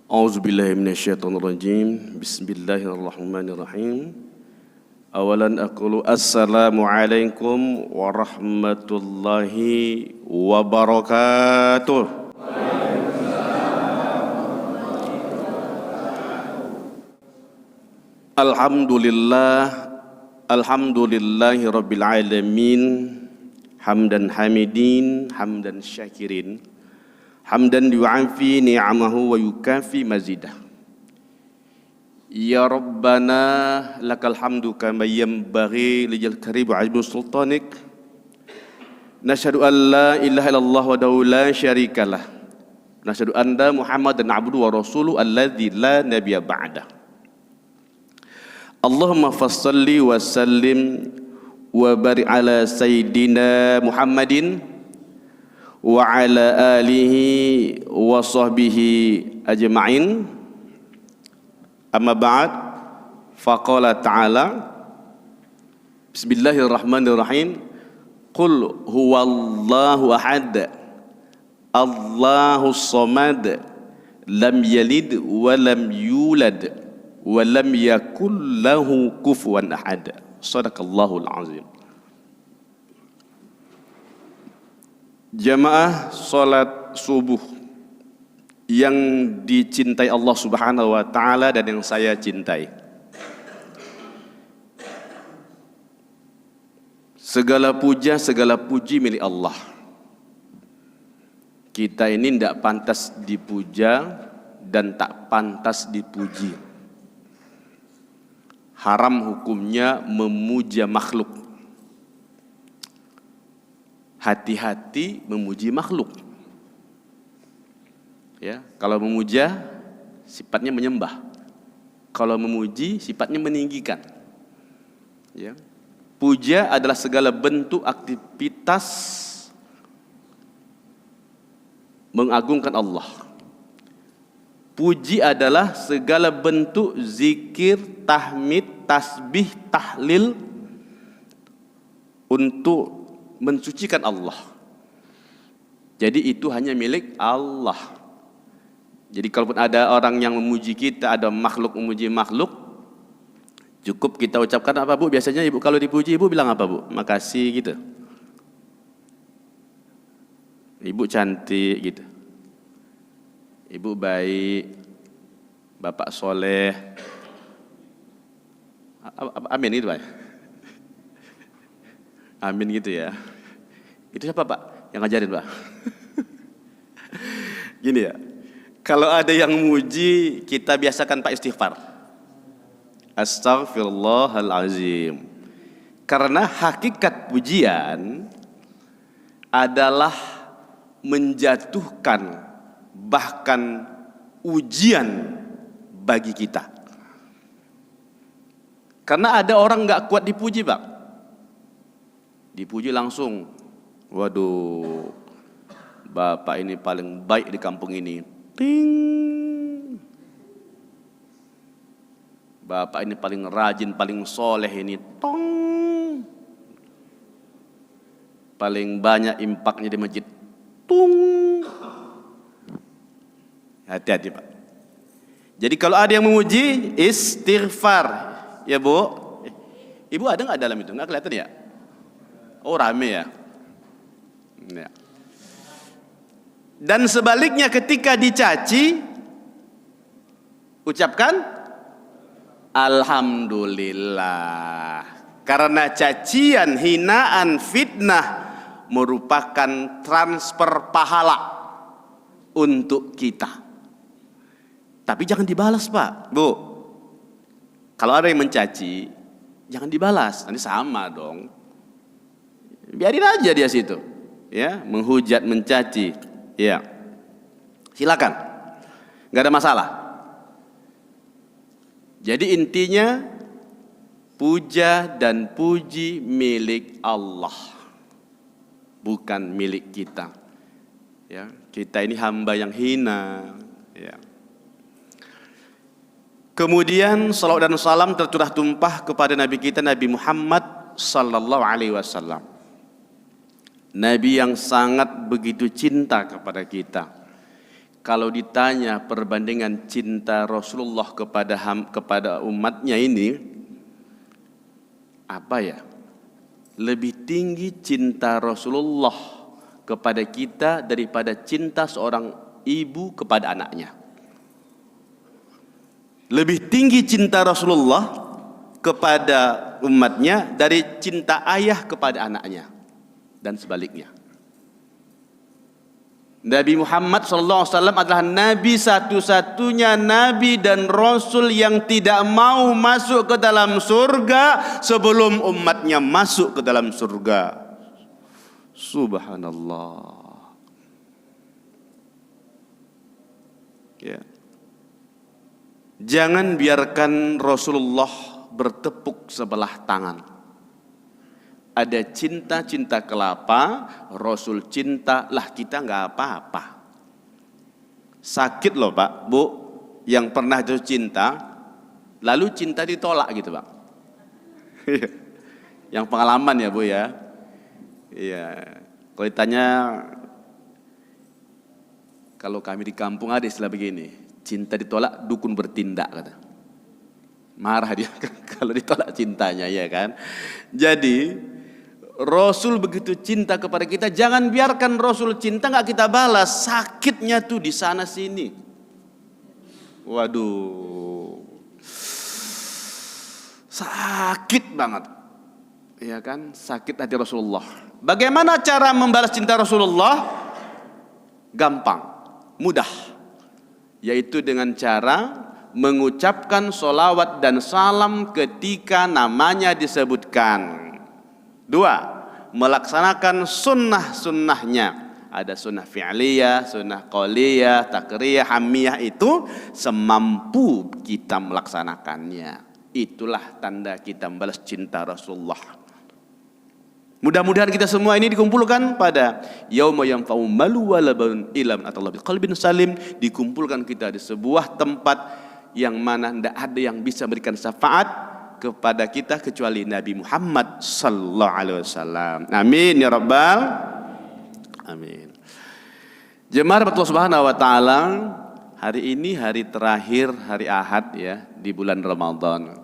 A'udzubillahi minasyaitonirrajim. Bismillahirrahmanirrahim. Awalan aqulu assalamualaikum warahmatullahi wabarakatuh. Alhamdulillahi rabbil alamin. Hamdan hamidin, hamdan syakirin, hamdan yu'afi ni'amahu wa yukafi mazidah. Ya Rabbana lakal hamdu kama yanbaghi lijal karim wa azmu sultanik. Nashhadu an la ilaha illallah wa la syarikalah. Nashhadu anna Muhammadan abduhu wa rasuluhu alladzi la nabiyya ba'dah. Allahumma fassalli wa sallim wa barik ala sayyidina Muhammadin wa ala alihi wa sahbihi ajma'in. Amma ba'd, faqala ta'ala bismillahirrahmanirrahim. Qul huwallahu ahad, Allahus samad, lam yalid wa lam yulad wa lam yakul lahu kufuwan ahad. Sadaqallahul azim. Jamaah salat subuh yang dicintai Allah Subhanahu wa taala dan yang saya cintai. Segala puja, segala puji milik Allah. Kita ini tidak pantas dipuja dan tak pantas dipuji. Haram hukumnya memuja makhluk. Hati-hati memuji makhluk. Ya, kalau memuja sifatnya menyembah. Kalau memuji sifatnya meninggikan. Ya. Puja adalah segala bentuk aktivitas mengagungkan Allah. Puji adalah segala bentuk zikir, tahmid, tasbih, tahlil untuk mensucikan Allah. Jadi itu hanya milik Allah. Jadi kalaupun ada orang yang memuji kita, ada makhluk memuji makhluk, cukup kita ucapkan apa Bu? Biasanya Ibu kalau dipuji Ibu bilang apa Bu? Makasih gitu. Ibu cantik gitu. Ibu baik, Bapak soleh. Amin gitu Pak. Amin gitu ya. Itu siapa Pak? Yang ngajarin Pak? Gini ya. Kalau ada yang muji, kita biasakan Pak istighfar. Astaghfirullahalazim. Karena hakikat pujian adalah menjatuhkan bahkan ujian bagi kita. Karena ada orang nggak kuat dipuji Pak. Dipuji langsung, waduh, Bapak ini paling baik di kampung ini. Ting. Bapak ini paling rajin, paling soleh ini. Tong. Paling banyak impaknya di masjid. Tung. Hati-hati Pak. Jadi kalau ada yang memuji, istighfar. Ya Bu. Ibu ada nggak dalam itu? Nggak kelihatan ya? Oh rame ya. Ya. Dan sebaliknya ketika dicaci, ucapkan alhamdulillah. Karena cacian, hinaan, fitnah merupakan transfer pahala untuk kita. Tapi jangan dibalas Pak, Bu. Kalau ada yang mencaci, jangan dibalas. Nanti sama dong. Biarin aja dia situ. Ya, menghujat, mencaci. Ya. Silakan. Enggak ada masalah. Jadi intinya puja dan puji milik Allah. Bukan milik kita. Ya, kita ini hamba yang hina, ya. Kemudian salawat dan salam tercurah tumpah kepada Nabi kita Nabi Muhammad sallallahu alaihi wasallam. Nabi yang sangat begitu cinta kepada kita. kalau ditanya perbandingan cinta Rasulullah kepada umatnya ini, apa ya? Lebih tinggi cinta Rasulullah kepada kita daripada cinta seorang ibu kepada anaknya. Lebih tinggi cinta Rasulullah kepada umatnya dari cinta ayah kepada anaknya, dan sebaliknya. Nabi Muhammad SAW adalah Nabi satu-satunya Nabi dan Rasul yang tidak mau masuk ke dalam surga sebelum umatnya masuk ke dalam surga. Subhanallah. Ya. Jangan biarkan Rasulullah bertepuk sebelah tangan. Ada cinta-cinta kelapa, Rasul cinta, lah kita nggak apa-apa. Sakit loh Pak, Bu, yang pernah jatuh cinta, lalu cinta ditolak gitu Pak. Yang pengalaman ya Bu ya. Iya. Kalau ditanya, kalau kami di kampung ada istilah begini, cinta ditolak, dukun bertindak kata. Marah dia kalau ditolak cintanya, ya kan. Jadi Rasul begitu cinta kepada kita, jangan biarkan Rasul cinta nggak kita balas. Sakitnya tuh di sana sini. Waduh, sakit banget, ya kan? Sakit hati Rasulullah. Bagaimana cara membalas cinta Rasulullah? Gampang, mudah, yaitu dengan cara mengucapkan sholawat dan salam ketika namanya disebutkan. 2, melaksanakan sunnah-sunnahnya. Ada sunnah fi'liyah, sunnah qauliyah, takriyah, hamiyah, itu semampu kita melaksanakannya. Itulah tanda kita membalas cinta Rasulullah. Mudah-mudahan kita semua ini dikumpulkan pada yauma yanfa'u malu wala banun illa man atallaha biqalbin salim. Dikumpulkan kita di sebuah tempat yang mana tidak ada yang bisa memberikan syafaat kepada kita kecuali Nabi Muhammad sallallahu alaihi wasallam. Amin ya rabbal amin. Jemaah Allah Subhanahu wa taala, hari ini hari terakhir, hari Ahad ya, di bulan Ramadan.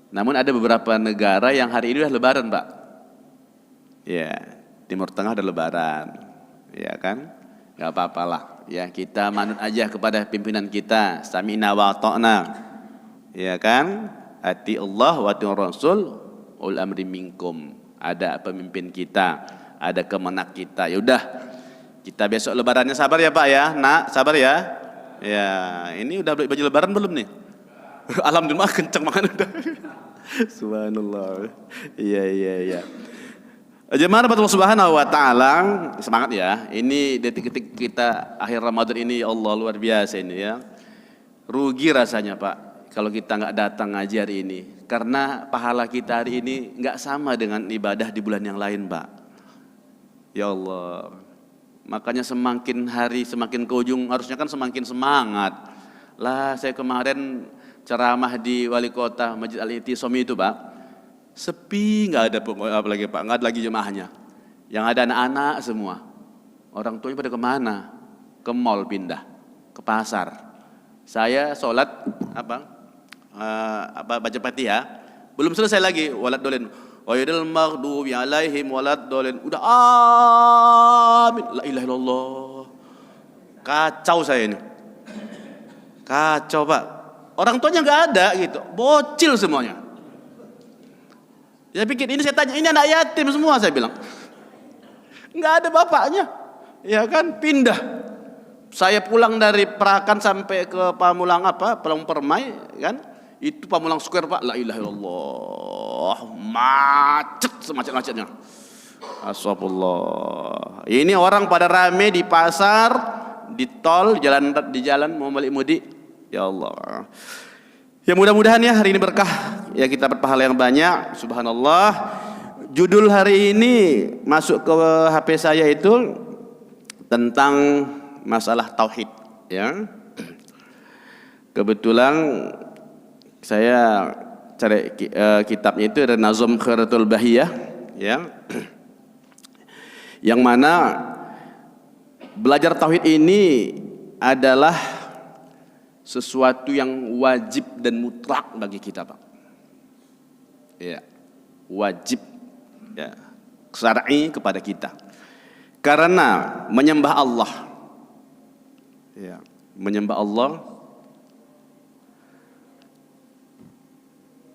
Namun ada beberapa negara yang hari ini sudah lebaran, Pak. Ya, Timur Tengah ada lebaran. Ya kan? Enggak apa-apalah. Ya, kita manut aja kepada pimpinan kita. Sami'na wa ata'na. Ya kan? Ati Allah wa ati Rasul ul amri minkum. Ada pemimpin kita, ada kemenak kita. Ya udah, kita besok lebarannya sabar ya Pak ya. Nak, sabar ya. Ya, ini udah beli baju lebaran belum nih? Alhamdulillah kenceng banget udah. Subhanallah. Iya. Jemaah Allah Subhanahu wa taala, semangat ya. Ini detik-detik kita akhir Ramadan ini, ya Allah, luar biasa ini ya. Rugi rasanya Pak kalau kita nggak datang ngaji hari ini, karena pahala kita hari ini nggak sama dengan ibadah di bulan yang lain, Pak. Ya Allah, makanya semakin hari semakin ke ujung harusnya kan semakin semangat. Lah saya kemarin ceramah di wali kota Masjid Al-I'tisam itu, Pak, sepi, nggak ada apa lagi Pak, nggak ada lagi jemaahnya. Yang ada anak-anak semua, orang tuanya pada kemana? Ke mall pindah, ke pasar. Saya sholat baca Fatihah, belum selesai lagi walad dolin. Wayyadil maghdubi alaihim walad dolin. Udah amin. La ilaha illallah. Kacau saya ini. Kacau Pak. Orang tuanya nggak ada gitu, bocil semuanya. Saya pikir ini, saya tanya, ini anak yatim semua, saya bilang. Nggak ada bapaknya. Ya kan, pindah. Saya pulang dari Perakan sampai ke Pamulang Palang Permai kan. Itu Pamulang Square Pak, la ilaha illallah, macet semacet-macetnya. Astagfirullah. Ini orang pada rame di pasar, di tol, di jalan mau balik mudik. Ya Allah. Ya mudah-mudahan ya hari ini berkah, ya kita berpahala yang banyak. Subhanallah. Judul hari ini masuk ke HP saya itu tentang masalah tauhid ya. Kebetulan saya cari kitabnya itu ada Nazm Khiratul Bahiyah ya. Yang mana belajar tauhid ini adalah sesuatu yang wajib dan mutlak bagi kita, Pak. Ya, wajib ya, syar'i kepada kita. Karena menyembah Allah, ya, menyembah Allah,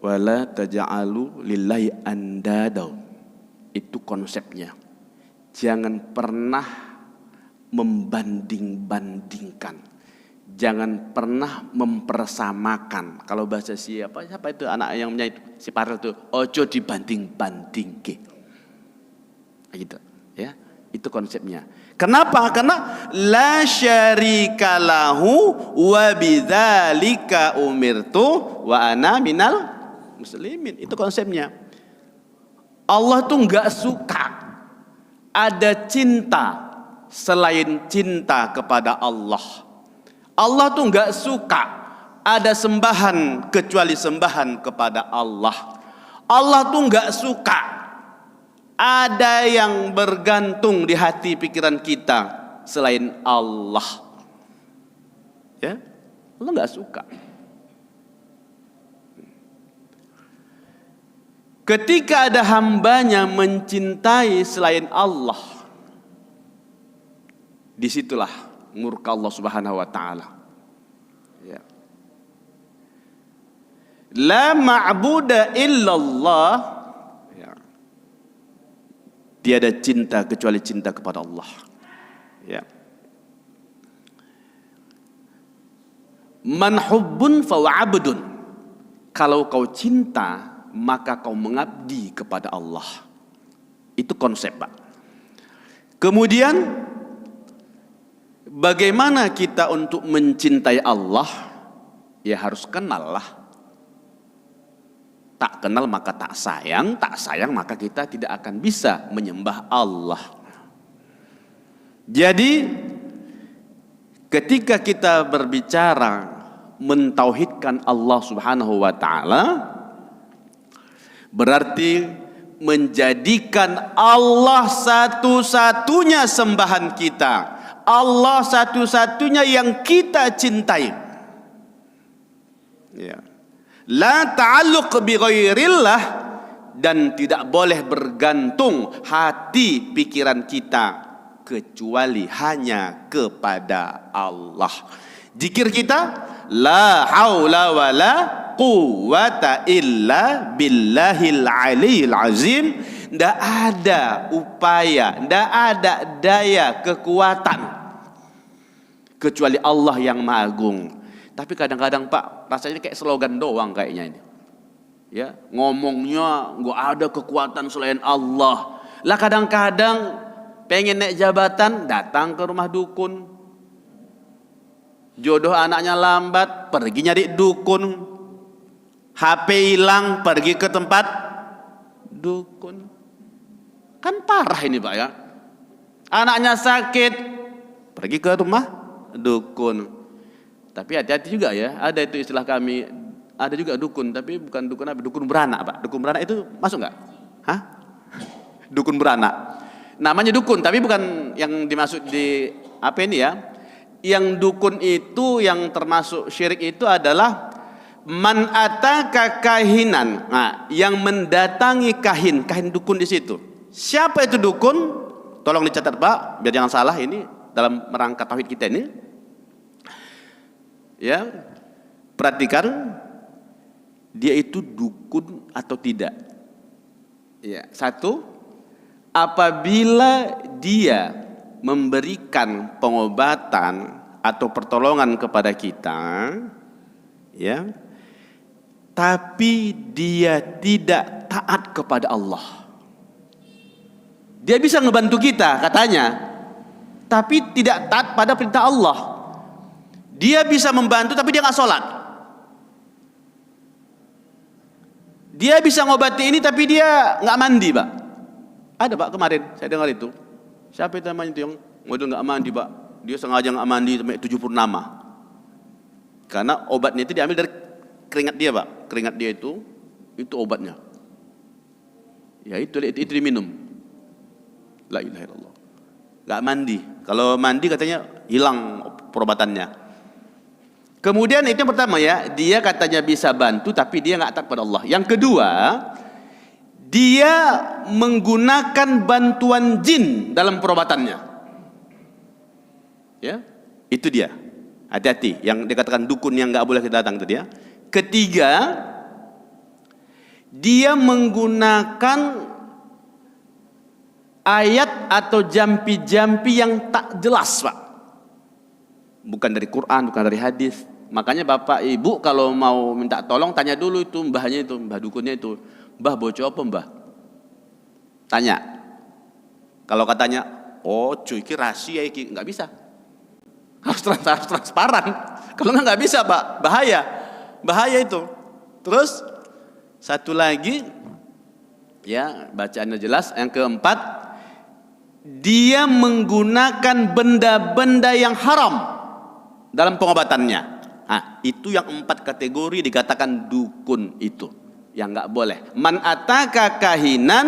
wala taj'alu lillahi andada, itu konsepnya. Jangan pernah membanding-bandingkan, jangan pernah mempersamakan. Kalau bahasa siapa itu anak yang menyanyi si Parel itu, ojo dibanding-bandingke, gitu ya. Itu konsepnya. Kenapa? Karena la syarika lahu wa bidzalika umirtu wa ana minal muslimin. Itu konsepnya. Allah tuh enggak suka ada cinta selain cinta kepada Allah. Allah tuh enggak suka ada sembahan kecuali sembahan kepada Allah. Allah tuh enggak suka ada yang bergantung di hati pikiran kita selain Allah. Ya, Allah enggak suka. Ketika ada hambanya mencintai selain Allah, disitulah murka Allah Subhanahu wa ta'ala. Ya. La ma'buda illallah, ya. Tiada cinta kecuali cinta kepada Allah. Ya. Man hubbun fa wa'abdun. Kalau kau cinta, maka kau mengabdi kepada Allah. Itu konsep, Pak. Kemudian bagaimana kita untuk mencintai Allah? Ya harus kenal lah. Tak kenal maka tak sayang maka kita tidak akan bisa menyembah Allah. Jadi ketika kita berbicara mentauhidkan Allah Subhanahu wa ta'ala, berarti menjadikan Allah satu-satunya sembahan kita, Allah satu-satunya yang kita cintai. Ya. La ta'alluq bi ghairillah, dan tidak boleh bergantung hati pikiran kita kecuali hanya kepada Allah. Zikir kita la haula wala quwwata illa billahil aliyil azim. Tidak ada upaya, tidak ada daya kekuatan kecuali Allah yang Maha Agung. Tapi kadang-kadang, Pak, rasanya kayak slogan doang kayaknya ini. Ya, ngomongnya nggak ada kekuatan selain Allah. Lah kadang-kadang pengen naik jabatan, datang ke rumah dukun. Jodoh anaknya lambat, pergi nyari dukun. HP hilang, pergi ke tempat dukun. Kan parah ini, Pak, ya. Anaknya sakit, pergi ke rumah dukun. Tapi hati-hati juga ya, ada itu istilah kami, ada juga dukun, tapi bukan dukun apa, dukun beranak, Pak. Dukun beranak itu masuk nggak? Hah? Dukun beranak. Namanya dukun, tapi bukan yang dimaksud di apa ini ya. Yang dukun itu yang termasuk syirik itu adalah man ataka kahinan. Nah, yang mendatangi kahin dukun di situ. Siapa itu dukun? Tolong dicatat, Pak, biar jangan salah ini dalam rangka tauhid kita ini. Ya, perhatikan dia itu dukun atau tidak. Ya, satu, apabila dia memberikan pengobatan atau pertolongan kepada kita, ya, tapi dia tidak taat kepada Allah. Dia bisa ngebantu kita katanya, tapi tidak taat pada perintah Allah. Dia bisa membantu tapi dia nggak sholat. Dia bisa ngobati ini tapi dia nggak mandi, Pak. Ada, Pak, kemarin saya dengar itu. Siapa itu namanya itu yang model nggak mandi, Pak? Dia sengaja nggak mandi sampai 7 purnama. Karena obatnya itu diambil dari keringat dia, Pak. Keringat dia itu obatnya. Ya itu diminum. La ilaha illallah. Nggak mandi. Kalau mandi katanya hilang perobatannya. Kemudian itu yang pertama ya, dia katanya bisa bantu tapi dia nggak taat pada Allah. Yang kedua, dia menggunakan bantuan jin dalam perobatannya. Ya, itu dia. Hati-hati yang dikatakan dukun yang nggak boleh kita datang tadi ya. Ketiga, dia menggunakan ayat atau jampi-jampi yang tak jelas, Pak. Bukan dari Quran, bukan dari hadis. Makanya Bapak Ibu kalau mau minta tolong tanya dulu itu mbahnya itu, mbah dukunnya itu. Mbah bocor apa mbah? Tanya. Kalau katanya, oh cuy iki rahasia iki, nggak bisa. Harus transparan. Kalau nggak bisa Pak, bahaya itu. Terus satu lagi, ya bacaannya jelas. Yang keempat, dia menggunakan benda-benda yang haram dalam pengobatannya. Nah, itu yang 4 kategori dikatakan dukun itu yang nggak boleh. Man ataka kahinan,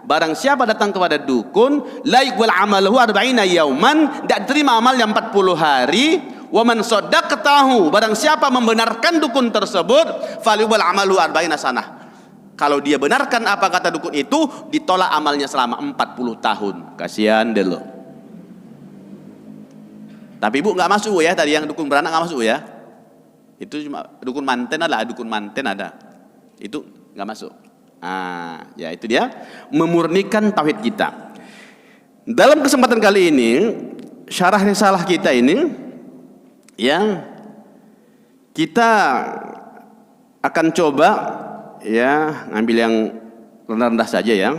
barang siapa datang kepada dukun, la yuqbal amaluhu 40 yauman, tidak terima amalnya 40 hari. Wa man saddaqtahu, barang siapa membenarkan dukun tersebut, falyuqbal amaluhu 40 sanah. Kalau dia benarkan apa kata dukun itu, ditolak amalnya selama 40 tahun. Kasihan deh lo. Tapi ibu nggak masuk ya, tadi yang dukun beranak nggak masuk ya. Itu cuma dukun manten ada. Itu nggak masuk. Ah, ya itu dia memurnikan tauhid kita. Dalam kesempatan kali ini, syarah risalah kita ini, ya kita akan coba ya ngambil yang rendah-rendah saja ya.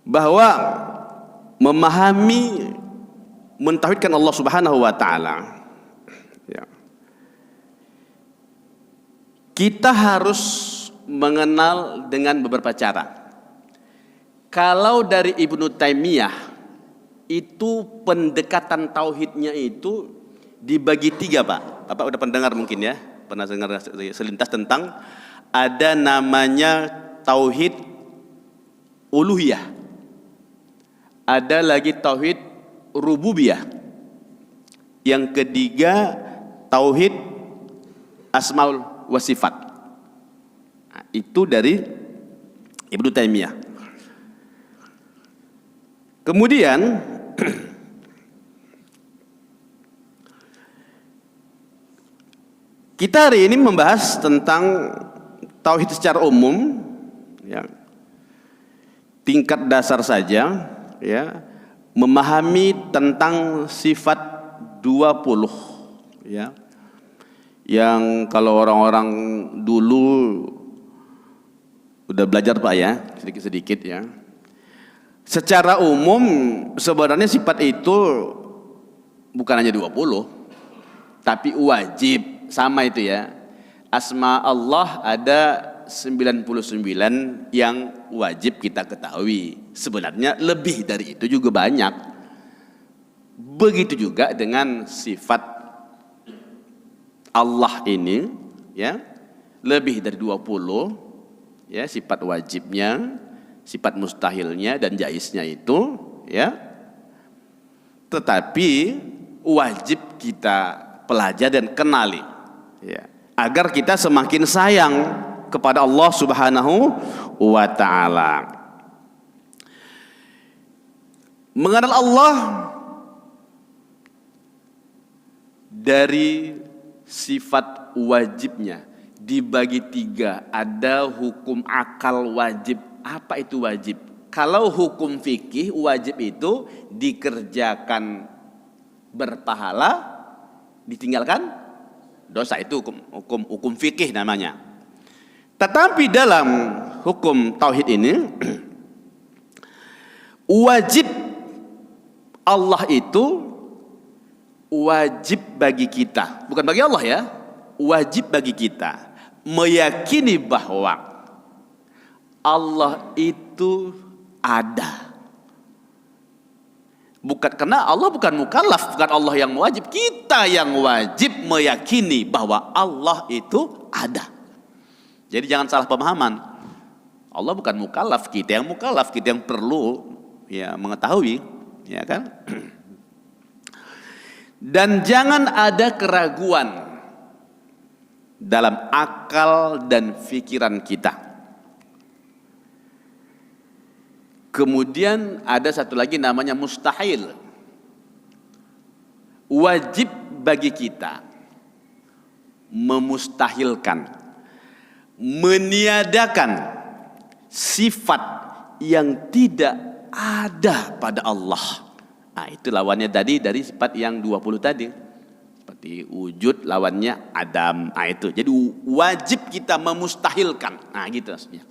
Bahwa memahami mentauhidkan Allah Subhanahu wa taala, ya, kita harus mengenal dengan beberapa cara. Kalau dari Ibnu Taimiyah itu pendekatan tauhidnya itu dibagi 3 Pak. Bapak udah pendengar mungkin ya, pernah dengar selintas tentang ada namanya tauhid uluhiyah, ada lagi tauhid rububiyah, yang ketiga tauhid asmaul wa sifat. Nah, itu dari Ibnu Taimiyah. Kemudian kita hari ini membahas tentang tauhid secara umum, ya, tingkat dasar saja, ya, memahami tentang sifat 20, ya, yang kalau orang-orang dulu udah belajar Pak ya, sedikit-sedikit ya. Secara umum sebenarnya sifat itu bukan hanya 20, tapi wajib, sama itu ya. Asma Allah ada 99 yang wajib kita ketahui. Sebenarnya lebih dari itu juga banyak. Begitu juga dengan sifat Allah ini, ya, lebih dari 20 ya, sifat wajibnya, sifat mustahilnya dan jaiznya itu, ya. Tetapi wajib kita pelajari dan kenali, ya, agar kita semakin sayang kepada Allah Subhanahu wa taala. Mengenal Allah dari sifat wajibnya dibagi 3. Ada hukum akal wajib. Apa itu wajib? Kalau hukum fikih, wajib itu dikerjakan berpahala, ditinggalkan dosa. Itu hukum fikih namanya. Tetapi dalam hukum tauhid ini, wajib Allah itu wajib bagi kita, bukan bagi Allah ya, wajib bagi kita meyakini bahwa Allah itu ada. Bukan karena Allah bukan mukallaf, bukan Allah yang wajib, kita yang wajib meyakini bahwa Allah itu ada. Jadi jangan salah pemahaman. Allah bukan mukallaf, kita yang mukallaf, kita yang perlu ya mengetahui, ya kan? Dan jangan ada keraguan dalam akal dan pikiran kita. Kemudian ada satu lagi namanya mustahil. Wajib bagi kita memustahilkan, meniadakan sifat yang tidak ada pada Allah. Nah, itu lawannya tadi dari sifat yang 20 tadi. Seperti wujud lawannya Adam. Nah, itu. Jadi wajib kita memustahilkan. Nah, gitu maksudnya.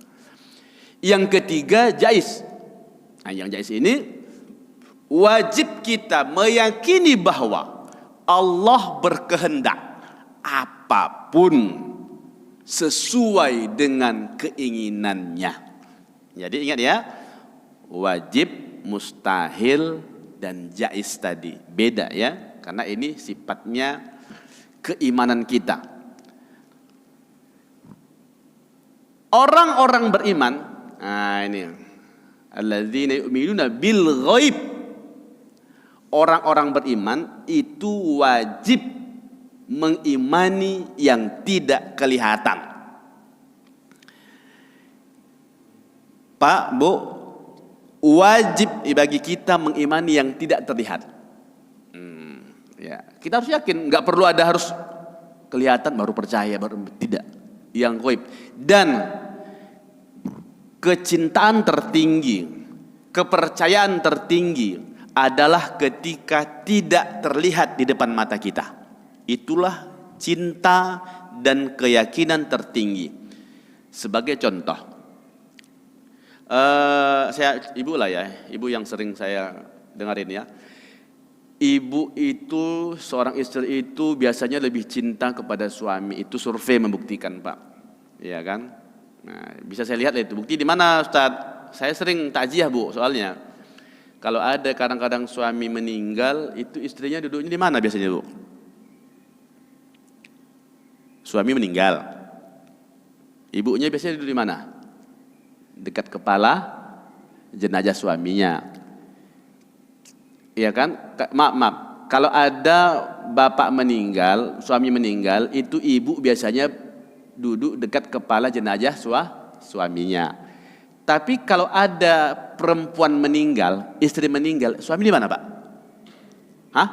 Yang ketiga jaiz. Nah, yang jaiz ini wajib kita meyakini bahwa Allah berkehendak apapun sesuai dengan keinginannya. Jadi ingat ya, wajib, mustahil, dan jaiz tadi. Beda ya, karena ini sifatnya keimanan kita. Orang-orang beriman, nah ini, alladzina yu'minuna bil ghaib. Orang-orang beriman itu wajib mengimani yang tidak kelihatan. Pak, Bu, wajib bagi kita mengimani yang tidak terlihat. Ya, kita harus yakin, nggak perlu ada harus kelihatan baru percaya, baru tidak. Yang ghaib. Dan kecintaan tertinggi, kepercayaan tertinggi adalah ketika tidak terlihat di depan mata kita. Itulah cinta dan keyakinan tertinggi. Sebagai contoh, ibu lah ya, ibu yang sering saya dengarin ya. Ibu itu, seorang istri itu biasanya lebih cinta kepada suami. Itu survei membuktikan, Pak. Ya kan? Nah, bisa saya lihat itu. Bukti di mana, Ustaz? Saya sering takziah, Bu, soalnya. Kalau ada kadang-kadang suami meninggal, itu istrinya duduknya di mana biasanya, Bu? Suami meninggal. Ibunya biasanya duduk di mana? Dekat kepala jenazah suaminya. Iya kan? Maaf. Kalau ada bapak meninggal, suami meninggal, itu ibu biasanya duduk dekat kepala jenazah suaminya. Tapi kalau ada perempuan meninggal, istri meninggal, suami di mana, Pak? Hah?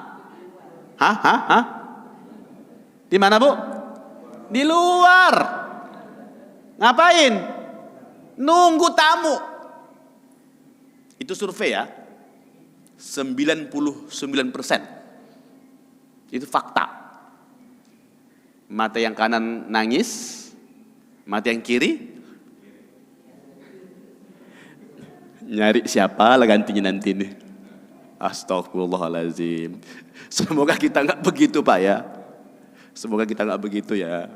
Di mana, Bu? Di luar. Ngapain? Nunggu tamu. Itu survei ya. 99%. Itu fakta. Mata yang kanan nangis, mata yang kiri nyari siapa lah gantinya nanti nih. Astagfirullahaladzim. Semoga kita nggak begitu, Pak ya. Semoga kita nggak begitu ya.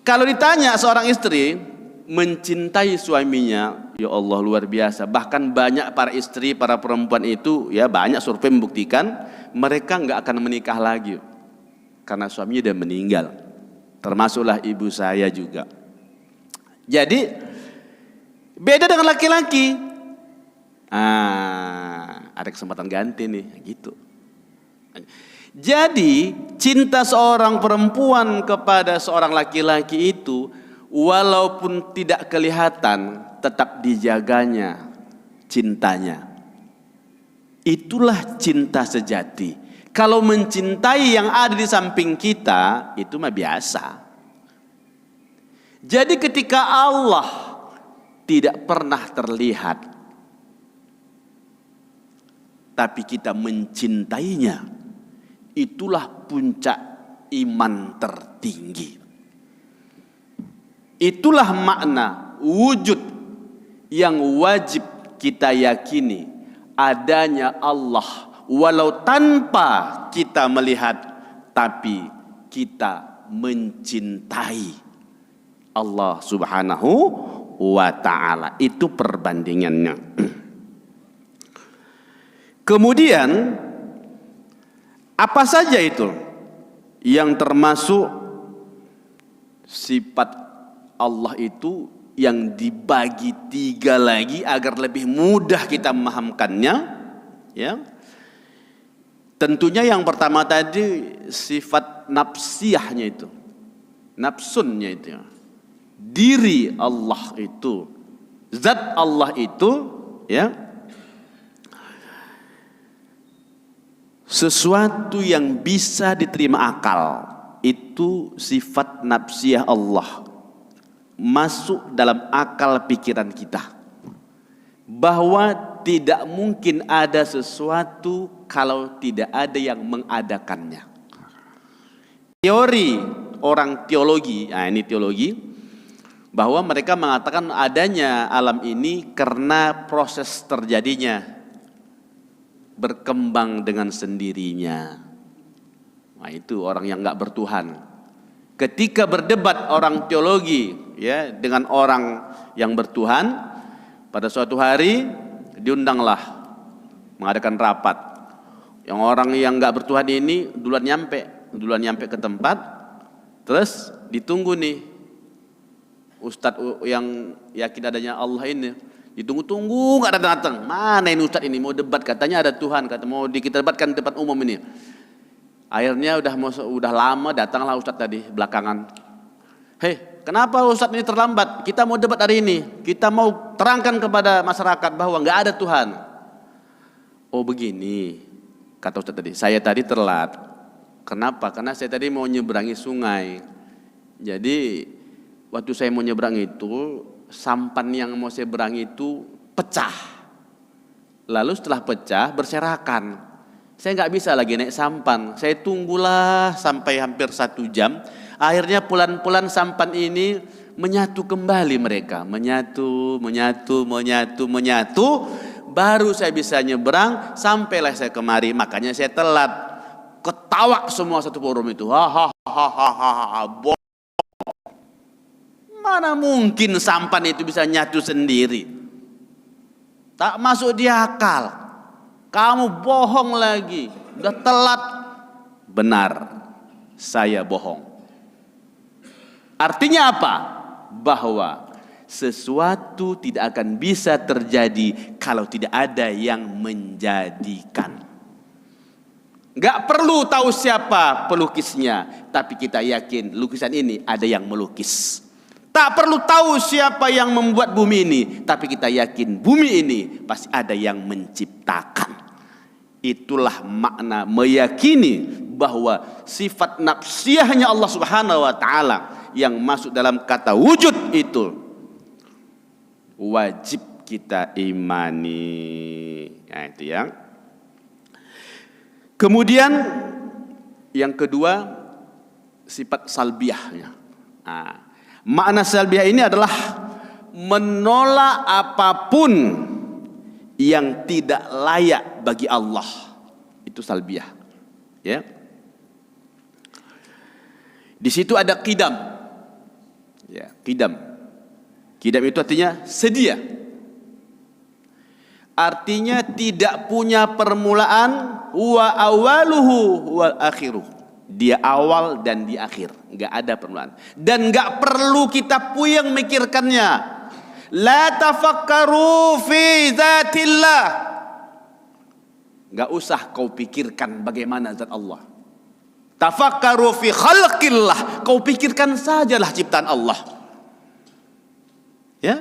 Kalau ditanya seorang istri mencintai suaminya, ya Allah luar biasa. Bahkan banyak para istri, para perempuan itu ya, banyak survei membuktikan mereka nggak akan menikah lagi karena suaminya udah meninggal. Termasuklah ibu saya juga. Jadi beda dengan laki-laki. Ada kesempatan ganti nih, gitu. Jadi cinta seorang perempuan kepada seorang laki-laki itu walaupun tidak kelihatan tetap dijaganya cintanya. Itulah cinta sejati. Kalau mencintai yang ada di samping kita itu mah biasa. Jadi ketika Allah tidak pernah terlihat tapi kita mencintainya, itulah puncak iman tertinggi. Itulah makna wujud yang wajib kita yakini adanya Allah walau tanpa kita melihat, tapi kita mencintai Allah Subhanahu wa ta'ala. Itu perbandingannya. Kemudian apa saja itu yang termasuk sifat Allah itu yang dibagi 3 lagi agar lebih mudah kita memahamkannya, ya. Tentunya yang pertama tadi sifat nafsiyahnya itu, nafsunnya itu, diri Allah itu, zat Allah itu, ya, sesuatu yang bisa diterima akal, itu sifat nafsiyah Allah, masuk dalam akal pikiran kita, bahwa tidak mungkin ada sesuatu kalau tidak ada yang mengadakannya. Teori orang teologi, nah ini teologi, bahwa mereka mengatakan adanya alam ini karena proses terjadinya, berkembang dengan sendirinya. Nah itu orang yang nggak bertuhan. Ketika berdebat orang teologi, ya, dengan orang yang bertuhan, pada suatu hari diundanglah mengadakan rapat. Yang orang yang nggak bertuhan ini duluan nyampe ke tempat, terus ditunggu nih ustadz yang yakin adanya Allah ini, ditunggu-tunggu nggak datang. Mana ini ustadz ini mau debat, katanya ada Tuhan, kata mau kita debatkan di tempat umum ini. Akhirnya udah lama datanglah ustadz tadi belakangan. Hei, kenapa ustadz ini terlambat? Kita mau debat hari ini. Kita mau terangkan kepada masyarakat bahwa nggak ada Tuhan. Oh begini, kata ustadz tadi. Saya tadi telat. Kenapa? Karena saya tadi mau nyeberangi sungai. Jadi waktu saya mau nyeberang itu, sampan yang mau saya berangi itu pecah. Lalu setelah pecah berserakan. Saya nggak bisa lagi naik sampan. Saya tunggulah sampai hampir 1 jam. Akhirnya pelan-pelan sampan ini menyatu kembali mereka. Menyatu. Baru saya bisa nyeberang, sampailah saya kemari. Makanya saya telat. Ketawa semua satu forum itu. Mana mungkin sampan itu bisa nyatu sendiri? Tak masuk di akal. Kamu bohong lagi. Udah telat. Benar, saya bohong. Artinya apa? Bahwa sesuatu tidak akan bisa terjadi kalau tidak ada yang menjadikan. Gak perlu tahu siapa pelukisnya, tapi kita yakin lukisan ini ada yang melukis. Tak perlu tahu siapa yang membuat bumi ini, tapi kita yakin bumi ini pasti ada yang menciptakan. Itulah makna meyakini bahwa sifat nafsiyahnya Allah Subhanahu wa taala yang masuk dalam kata wujud itu wajib kita imani. Nah, itu ya. Kemudian yang kedua sifat salbiyahnya. Nah, makna salbiyah ini adalah menolak apapun yang tidak layak bagi Allah. Itu salbiyah. Ya. Di situ ada qidam. Ya, qidam. Qidam itu artinya sedia. Artinya tidak punya permulaan, wa awaluhu wal akhiruh. Dia awal dan di akhir, enggak ada permulaan. Dan enggak perlu kita puyeng mikirkannya. La tafakkaru fi zatillah. Enggak usah kau pikirkan bagaimana zat Allah. Tafakkaru fi khalqillah. Kau pikirkan sajalah ciptaan Allah. Ya?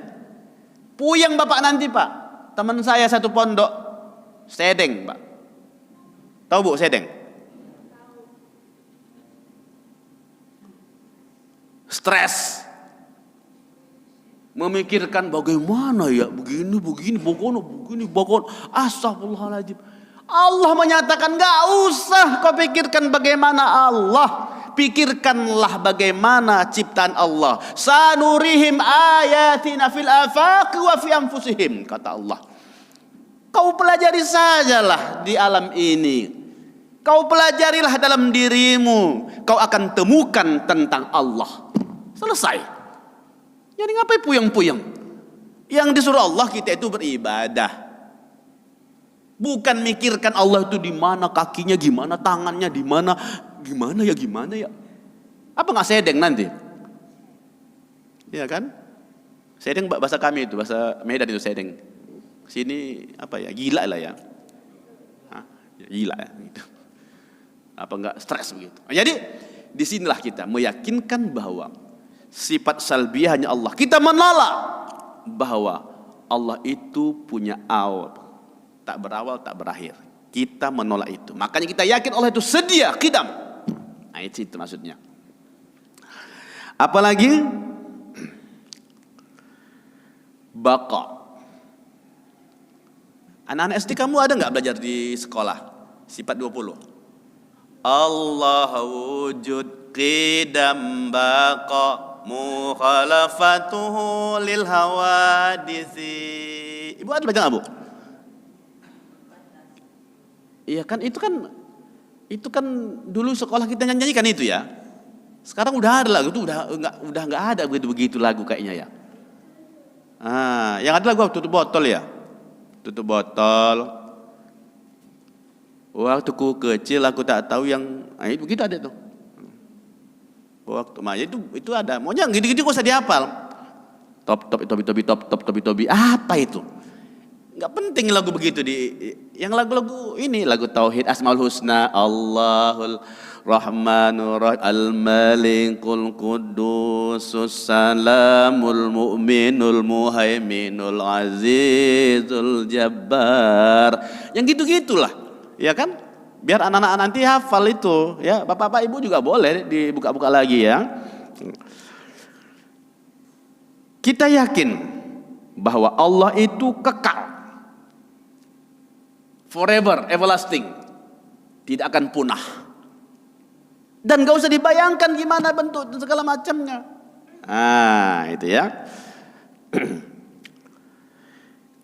Puyeng Bapak nanti, Pak. Teman saya satu pondok, sedeng, Pak. Tahu Bu sedeng? Stres. Memikirkan bagaimana ya, begini, begini. Astagfirullahaladzim. Allah menyatakan gak usah kau pikirkan bagaimana Allah. Pikirkanlah bagaimana ciptaan Allah. Sanurihim ayatina fil afaqi wa fi anfusihim, kata Allah. Kau pelajari sajalah di alam ini. Kau pelajarilah dalam dirimu. Kau akan temukan tentang Allah. Selesai. Jadi ngapain puyeng-puyeng? Yang disuruh Allah kita itu beribadah. Bukan mikirkan Allah itu di mana, kakinya gimana, tangannya di mana, gimana ya. Apa nggak sedeng nanti? Iya kan? Sedeng bahasa kami itu, bahasa Medan itu sedeng. Sini apa ya? Gila lah ya. Hah? Gila ya. Gitu. apa enggak stres begitu. Jadi disinilah kita meyakinkan bahwa sifat salbiyah hanya Allah. Kita menolak bahwa Allah itu punya awal, tak berawal, tak berakhir. Kita menolak itu. Makanya kita yakin Allah itu sedia, qidam. Nah, itu maksudnya. Apalagi baqa. Anak-anak SD kamu ada nggak belajar di sekolah sifat 20? Allah wujud qidam baqa mukhalafatuhu lil hawadisi. Ibu ada belajar nggak, Bu? Iya kan, itu kan dulu sekolah kita nyanyikan itu ya. Sekarang udah ada lagu itu, udah nggak ada begitu lagu kayaknya ya. Yang ada lagu tutup botol ya. Tutup botol. Waktu ku kecil aku tak tahu yang itu begitu ada tuh. Waktu itu ada. Maunya gitu-gitu kok usah dihafal. Top tobi. Apa itu? Enggak penting lagu begitu yang lagu-lagu ini, lagu tauhid Asmaul Husna, Allahul Rahmanur Rahim, Al-Malikul Qudusus Salamul Mu'minul Muhaiminul Azizul Jabbar. Yang gitu-gitulah. Ya kan? Biar anak-anak nanti hafal itu, ya. Bapak-bapak Ibu juga boleh dibuka-buka lagi ya. Kita yakin bahwa Allah itu kekal. Forever, everlasting. Tidak akan punah. Dan gak usah dibayangkan gimana bentuk dan segala macamnya. Itu ya.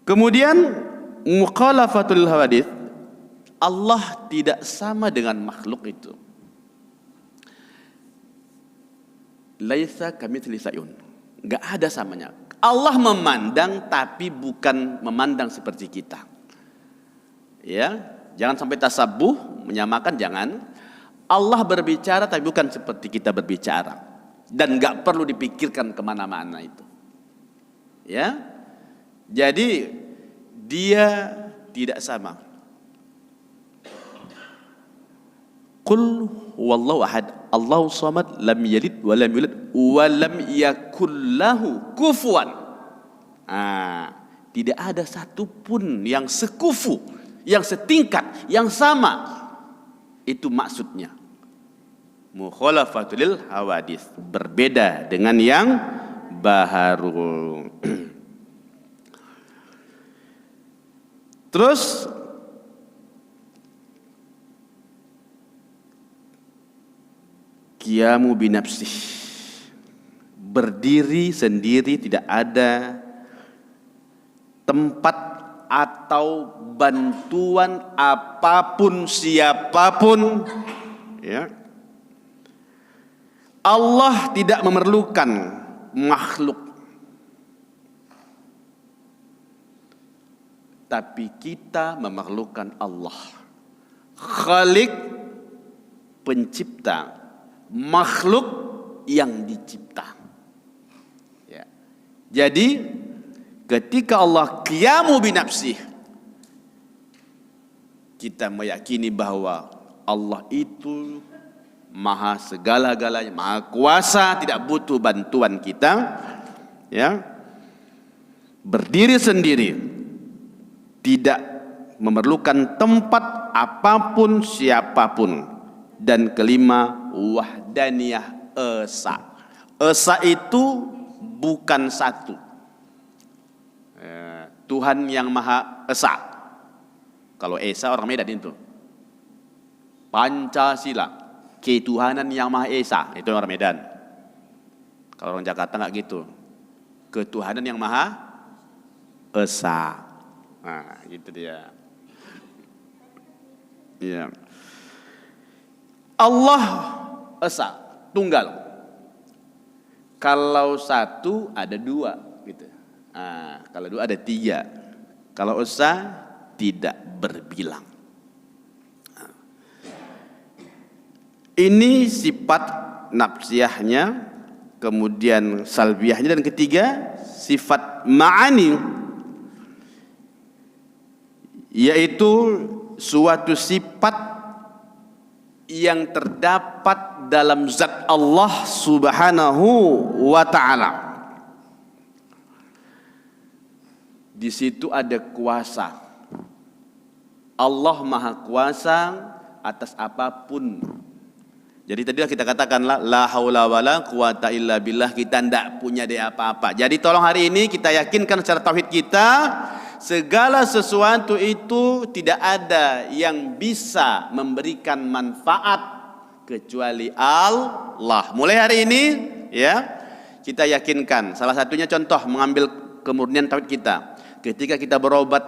Kemudian mukhalafatul hawadits. Allah tidak sama dengan makhluk itu. Laisa kamitslihi syai'un. Gak ada samanya. Allah memandang tapi bukan memandang seperti kita. Ya, jangan sampai tasabuh, menyamakan, jangan. Allah berbicara tapi bukan seperti kita berbicara, dan nggak perlu dipikirkan kemana-mana itu. Ya, jadi dia tidak sama. Qul huwallahu ahad, Allahu samad, lam yalid wa lam yulad wa lam yakul lahu kufuwan. Tidak ada satupun yang sekufu, yang setingkat, yang sama. Itu maksudnya. Mukhalafatul hawadits, berbeda dengan yang baharu. Terus qiyamu binafsih, berdiri sendiri, tidak ada tempat atau bantuan apapun siapapun, ya. Allah tidak memerlukan makhluk, tapi kita memerlukan Allah. Khalik, pencipta, makhluk yang dicipta. Ya. Jadi ketika Allah qiyamu binafsih, kita meyakini bahwa Allah itu maha segala-galanya, maha kuasa, tidak butuh bantuan kita, ya. Berdiri sendiri, tidak memerlukan tempat apapun siapapun. Dan kelima, wahdaniyah esa. Esa itu bukan satu. Tuhan yang maha esa. Kalau esa orang Medan itu. Pancasila, ketuhanan yang maha esa, itu orang Medan. Kalau orang Jakarta nggak gitu. Ketuhanan yang maha esa. Nah, gitu dia. Iya. Allah esa, tunggal. Kalau satu ada dua, gitu. Kalau dua ada tiga. Kalau esa tidak berbilang. Ini sifat nafsiyahnya, kemudian salbiyahnya, dan ketiga sifat ma'ani, yaitu suatu sifat yang terdapat dalam zat Allah Subhanahu wa taala. Di situ ada kuasa. Allah Maha Kuasa atas apapun. Jadi tadi kita katakan la haula wala quwata illa billah, kita tidak punya dia apa-apa. Jadi tolong hari ini kita yakinkan secara tauhid kita, segala sesuatu itu tidak ada yang bisa memberikan manfaat kecuali Allah. Mulai hari ini ya, kita yakinkan. Salah satunya contoh mengambil kemurnian tauhid kita. Ketika kita berobat,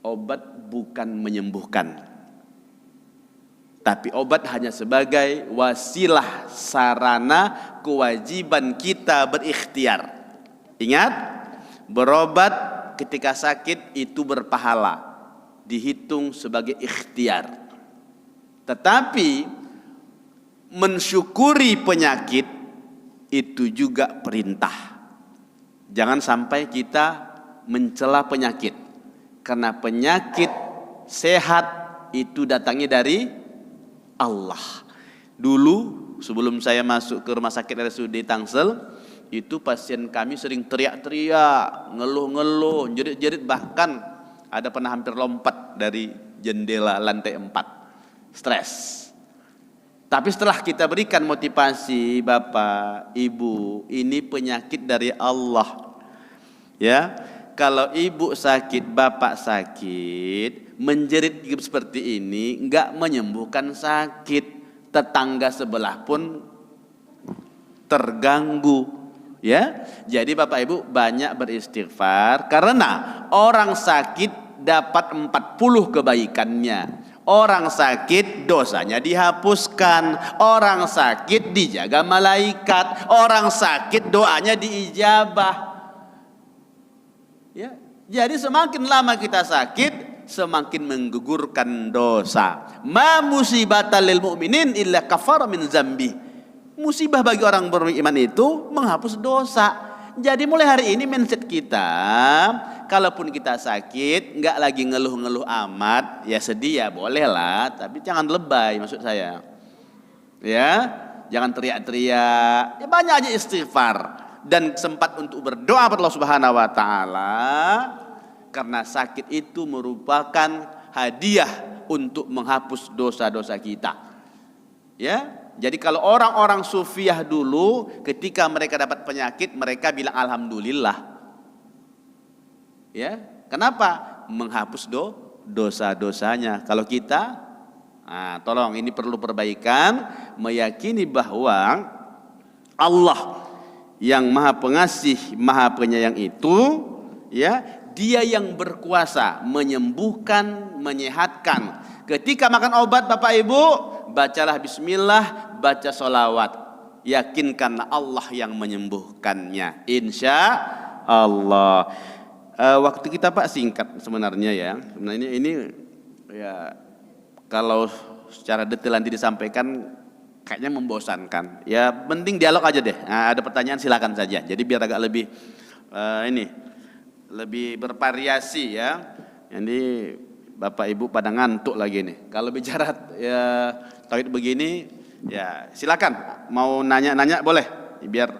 obat bukan menyembuhkan, tapi obat hanya sebagai wasilah, sarana, kewajiban kita berikhtiar. Ingat, berobat ketika sakit itu berpahala, dihitung sebagai ikhtiar. Tetapi mensyukuri penyakit itu juga perintah. Jangan sampai kita mencela penyakit, karena penyakit sehat itu datangnya dari Allah. Dulu sebelum saya masuk ke rumah sakit RSUD Tangsel, itu pasien kami sering teriak-teriak, ngeluh-ngeluh, jerit-jerit, bahkan ada pernah hampir lompat dari jendela lantai 4. Stres. Tapi setelah kita berikan motivasi, Bapak, Ibu, ini penyakit dari Allah. Ya, kalau ibu sakit, bapak sakit, menjerit seperti ini enggak menyembuhkan sakit. Tetangga sebelah pun terganggu. Ya, jadi Bapak Ibu banyak beristighfar, karena orang sakit dapat 40 kebaikannya. Orang sakit dosanya dihapuskan, orang sakit dijaga malaikat, orang sakit doanya diijabah. Ya, jadi semakin lama kita sakit, semakin menggugurkan dosa. Ma musibata lil mu'minin illa kafara min zambi. Musibah bagi orang beriman itu menghapus dosa. Jadi mulai hari ini mindset kita, kalaupun kita sakit, enggak lagi ngeluh-ngeluh amat, ya sedih ya bolehlah, tapi jangan lebay maksud saya. Ya, jangan teriak-teriak, ya banyak aja istighfar dan sempat untuk berdoa kepada Allah Subhanahu wa taala, karena sakit itu merupakan hadiah untuk menghapus dosa-dosa kita. Ya. Jadi kalau orang-orang sufiah dulu ketika mereka dapat penyakit, mereka bilang alhamdulillah. Ya, kenapa? Menghapus dosa-dosanya. Kalau kita, tolong ini perlu perbaikan, meyakini bahwa Allah yang Maha Pengasih, Maha Penyayang itu, ya, Dia yang berkuasa menyembuhkan, menyehatkan. Ketika makan obat, Bapak Ibu, bacalah bismillah, baca sholawat, yakinkan Allah yang menyembuhkannya, insya Allah. Waktu kita Pak singkat sebenarnya ya. Sebenarnya ini ya kalau secara detail nanti disampaikan kayaknya membosankan. Ya penting dialog aja deh. Ada pertanyaan silakan saja. Jadi biar agak lebih lebih bervariasi ya. Jadi Bapak Ibu pada ngantuk lagi nih. Kalau bicara ya tauhid begini, ya silakan. Mau nanya-nanya boleh. Biar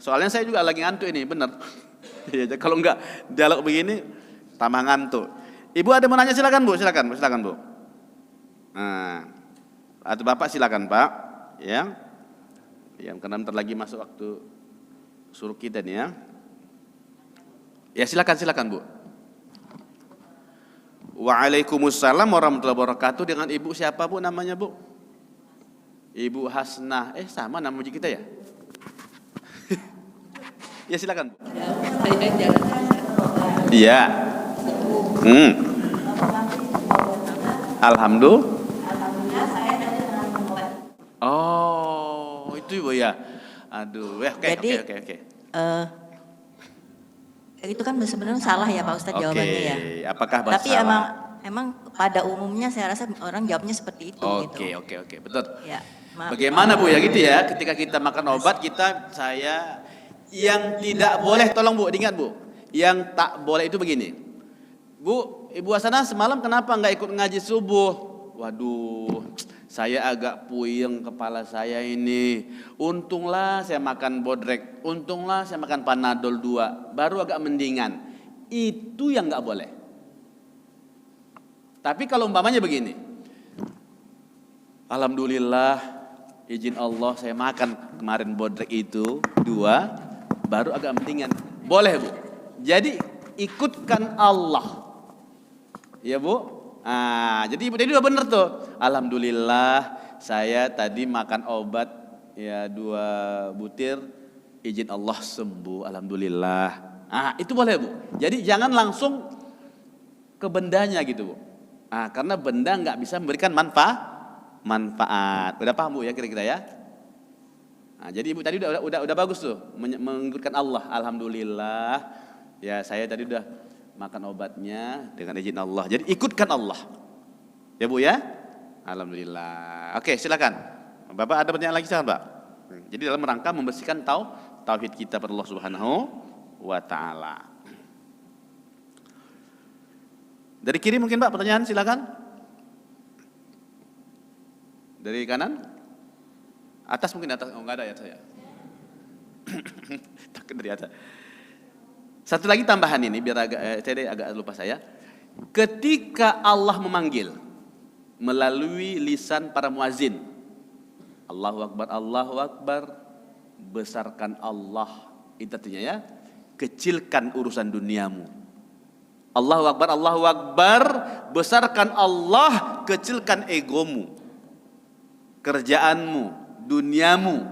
soalnya saya juga lagi ngantuk ini, benar. Ya, kalau enggak dialog begini tambah ngantuk. Ibu ada mau nanya silakan Bu, silakan Bu. Atau Bapak silakan Pak. Ya. Yang karena bentar lagi masuk waktu suruh kita nih ya. Ya silakan Bu. Waalaikumsalam warahmatullahi wabarakatuh. Dengan Ibu siapa Bu namanya Bu? Ibu Hasnah. Sama nama kita ya? Ya silakan Bu. Iya. Alhamdulillah. Oh, itu Ibu ya. Aduh, ya oke. Itu kan sebenarnya salah ya Pak Ustadz jawabannya ya. Apakah tapi salah? emang pada umumnya saya rasa orang jawabnya seperti itu. Oke, betul. Ya, maaf. Bagaimana Bu ya gitu ya? Ketika kita makan obat saya yang tidak boleh, tolong Bu diingat Bu. Yang tak boleh itu begini. Bu, Ibu Hasanah semalam kenapa nggak ikut ngaji subuh? Waduh, Saya agak puyeng kepala saya ini. Untunglah saya makan bodrek, untunglah saya makan Panadol 2, baru agak mendingan. Itu yang nggak boleh. Tapi kalau umpamanya begini, alhamdulillah izin Allah saya makan kemarin bodrek itu 2, baru agak mendingan. Boleh Bu. Jadi ikutkan Allah. Ya Bu. Jadi ibu tadi udah bener tuh. Alhamdulillah saya tadi makan obat ya 2 butir, izin Allah sembuh. Alhamdulillah. Itu boleh Bu. Jadi jangan langsung ke bendanya gitu Bu. Karena benda nggak bisa memberikan manfaat. Udah paham Bu ya kira-kira ya? Jadi ibu tadi udah bagus tuh mengikutkan Allah. Alhamdulillah ya saya tadi udah makan obatnya dengan izin Allah. Jadi ikutkan Allah. Ya Bu ya? Alhamdulillah. Oke, silakan. Bapak ada pertanyaan lagi silakan, Pak. Jadi dalam rangka membersihkan tauhid kita pada Allah Subhanahu wa taala. Dari kiri mungkin Pak pertanyaan silakan. Dari kanan? Atas mungkin atas. Oh, enggak ada ya saya. Takut dari atas. Satu lagi tambahan ini biar agak lupa saya. Ketika Allah memanggil melalui lisan para muazin, Allahu Akbar, besarkan Allah. Itu artinya ya, kecilkan urusan duniamu. Allahu Akbar, besarkan Allah, kecilkan egomu, kerjaanmu, duniamu.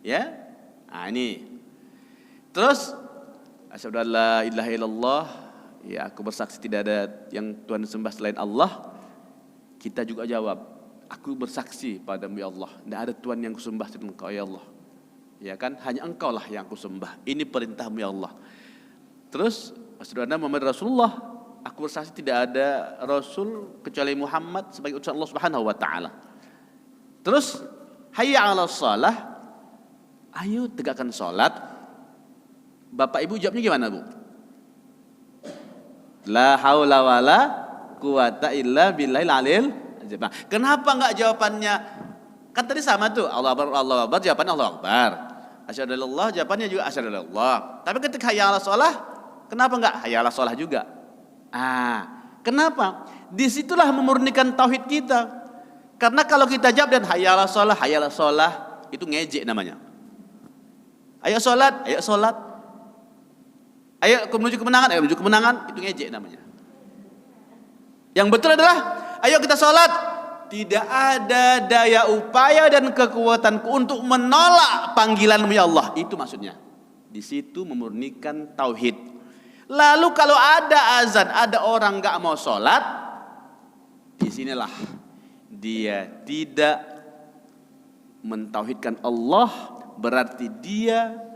Ya, ini. Terus asyhadu an la ilaha illallah, ya aku bersaksi tidak ada yang Tuhan disembah selain Allah. Kita juga jawab, aku bersaksi padamu ya Allah, tidak ada Tuhan yang kusembah selain Engkau ya Allah. Ya kan, hanya Engkau lah yang kusembah. Ini perintahmu ya Allah. Terus asyhadu anna Muhammad Rasulullah, aku bersaksi tidak ada Rasul kecuali Muhammad sebagai utusan Allah Subhanahu wa taala. Terus hayya 'alas shalah, ayo tegakkan salat. Bapak Ibu jawabnya gimana Bu? La haula wala quwata illa billahil alil azim. Kenapa enggak jawabannya? Kan tadi sama tuh, Allah Akbar, jawabannya Allah Akbar. Asyhadu illallah, jawabannya juga asyhadu illallah. Tapi ketika hayya 'alas shalah, kenapa enggak hayya 'alas shalah juga? Kenapa? Disitulah memurnikan tauhid kita. Karena kalau kita jawab dan hayya 'alas shalah, itu ngejek namanya. Ayo salat, ayo salat. Ayo menuju kemenangan, itu ngejek namanya. Yang betul adalah, ayo kita sholat. Tidak ada daya upaya dan kekuatanku untuk menolak panggilan-Mu ya Allah. Itu maksudnya. Di situ memurnikan tauhid. Lalu kalau ada azan, ada orang nggak mau sholat, disinilah dia tidak mentauhidkan Allah, berarti dia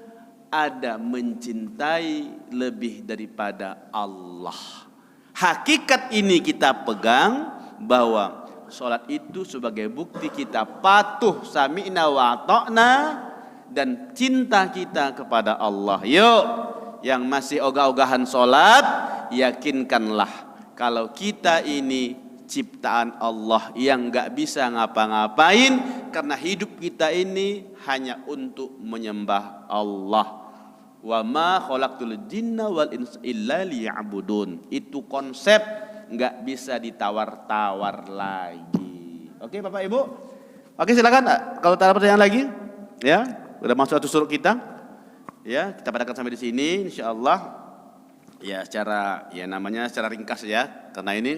ada mencintai lebih daripada Allah. Hakikat ini kita pegang bahwa sholat itu sebagai bukti kita patuh sami'na wa ata'na dan cinta kita kepada Allah. Yuk, yang masih ogah-ogahan sholat, yakinkanlah kalau kita ini ciptaan Allah yang gak bisa ngapa-ngapain, karena hidup kita ini hanya untuk menyembah Allah. Wa ma khalaqtul jinna wal insa illa liya'budun. Itu konsep enggak bisa ditawar-tawar lagi. Oke Bapak Ibu? Oke silakan kalau tak ada pertanyaan lagi, ya. Udah masuk satu suruk kita. Ya, kita padakan sampai di sini insyaallah. Ya, secara ringkas ya. Karena ini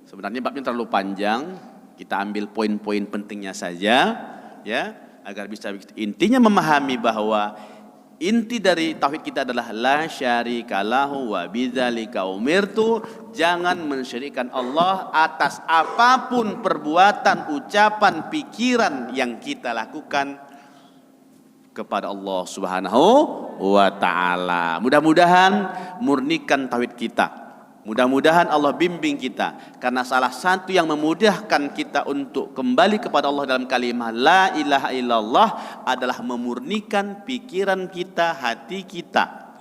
sebenarnya babnya terlalu panjang. Kita ambil poin-poin pentingnya saja ya, agar bisa intinya memahami bahwa inti dari tauhid kita adalah la syarika lahu wa bidzalika umirtu. Jangan mensyirikkan Allah atas apapun perbuatan, ucapan, pikiran yang kita lakukan kepada Allah Subhanahu wa taala. Mudah-mudahan murnikan tauhid kita. Mudah-mudahan Allah bimbing kita, karena salah satu yang memudahkan kita untuk kembali kepada Allah dalam kalimat la ilaha illallah adalah memurnikan pikiran kita, hati kita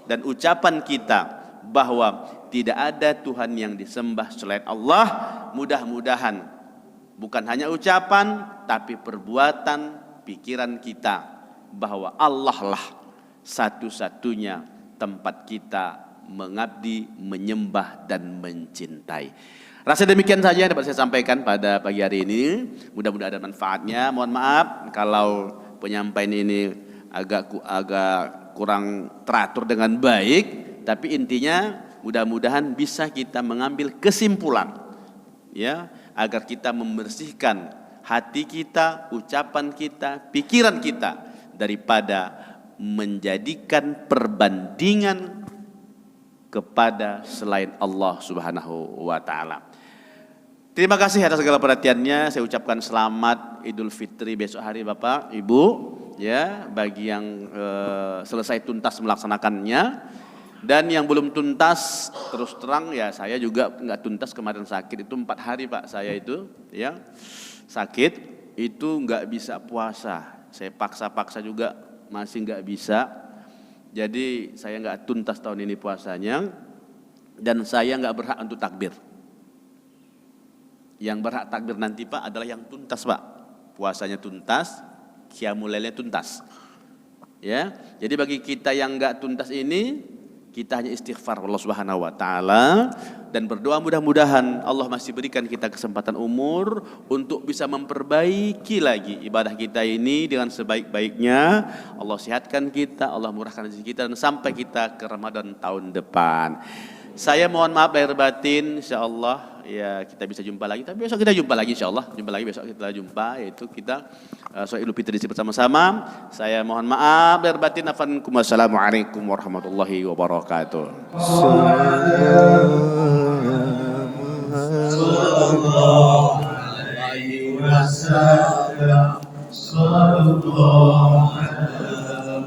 dan ucapan kita bahwa tidak ada Tuhan yang disembah selain Allah. Mudah-mudahan Bukan hanya ucapan, tapi perbuatan, pikiran kita bahwa Allah lah satu-satunya tempat kita mengabdi, menyembah dan mencintai. Rasa demikian saja yang dapat saya sampaikan pada pagi hari ini. Mudah-mudahan ada manfaatnya. Mohon maaf kalau penyampaian ini agak kurang teratur dengan baik, tapi intinya mudah-mudahan bisa kita mengambil kesimpulan, ya, agar kita membersihkan hati kita, ucapan kita, pikiran kita daripada menjadikan perbandingan kepada selain Allah Subhanahu wa taala. Terima kasih atas segala perhatiannya. Saya ucapkan selamat Idul Fitri besok hari Bapak, Ibu, ya, bagi yang selesai tuntas melaksanakannya, dan yang belum tuntas terus terang ya saya juga nggak tuntas, kemarin sakit itu 4 hari Pak, saya itu ya sakit itu nggak bisa puasa, saya paksa juga masih nggak bisa, jadi saya nggak tuntas tahun ini puasanya, dan saya nggak berhak untuk takbir. Yang berhak takbir nanti Pak adalah yang tuntas Pak, puasanya tuntas, qiyamul lailnya tuntas, ya. Jadi bagi kita yang nggak tuntas ini, kita hanya istighfar Allah Subhanahu wa taala dan berdoa mudah-mudahan Allah masih berikan kita kesempatan umur untuk bisa memperbaiki lagi ibadah kita ini dengan sebaik-baiknya. Allah sehatkan kita, Allah murahkan rezeki kita, dan sampai kita ke Ramadan tahun depan. Saya mohon maaf lahir batin, insyaallah ya kita bisa jumpa lagi, tapi besok kita jumpa lagi insyaallah. Besok kita jumpa, yaitu kita sholat Idul Fitri bersama-sama. Saya mohon maaf lahir batin. Wassalamualaikum warahmatullahi wabarakatuh. Sallallahu alaihi wasallam. Sallallahu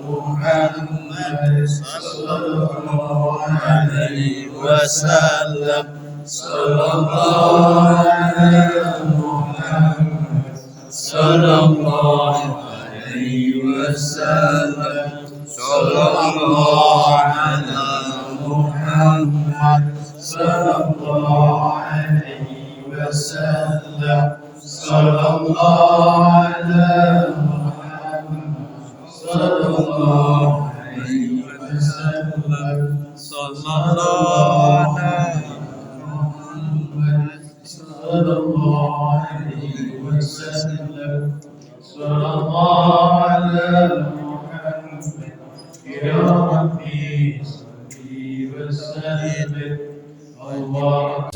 Muhammad sallallahu alaihi wasallam. Sallallahu alaihi Muhammad sallallahu alaihi wasallam. Sallallahu alaihi Muhammad sallallahu alaihi wasallam. Sallallahu alaihi sallallahu alaihi wasallam. Sallallahu alaihi wasallam. Sallallahu alaihi Muhammad. Ya Rabbi salli wa sallim. Allah